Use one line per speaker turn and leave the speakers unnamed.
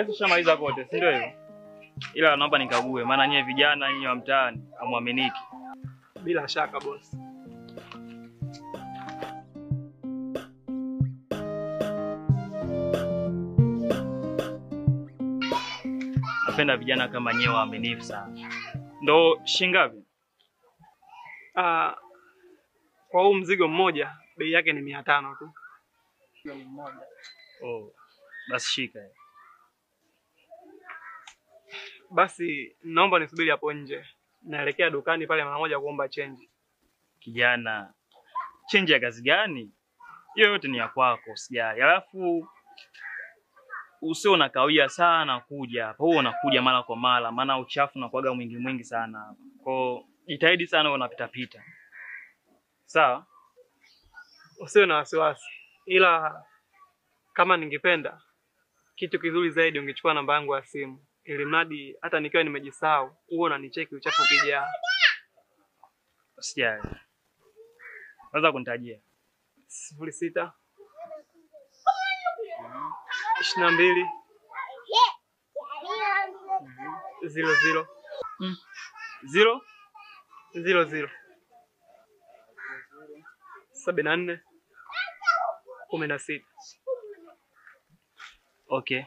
Basi shamaliza kote, si ndio hivyo? Ila naomba nikague maana nyie vijana nyinyi wa mtaani hamuaminiki.
Bila shaka boss.
Napenda vijana kama nyie waaminifu sana. Ndo shingapi?
Kwa huu mzigo mmoja bei yake ni 500 tu. Mzigo mmoja.
Oh. Basi shika.
Basi naomba nisubiri hapo nje. Naelekea dukani pale mara moja kuomba change.
Kijana, change ya kazi gani? Hiyo yote ni ya kwako, usijali. Alafu usio unakawia sana kuja hapa. Wewe unakuja mara kwa mara, maana uchafu unakuaga mwingi sana hapa. Kwa jitahidi sana unapita pita. Sawa?
Usiwe na wasiwasi. Ila kama ningependa kitu kizuri zaidi ungechukua namba yangu ya simu. Ili mradi hata nikiwa nimejisahau, uwe unanicheki uchafu ukijaa.
Usijali. Unaweza kunitajia?
06 22 00 00 74 16.
Okay.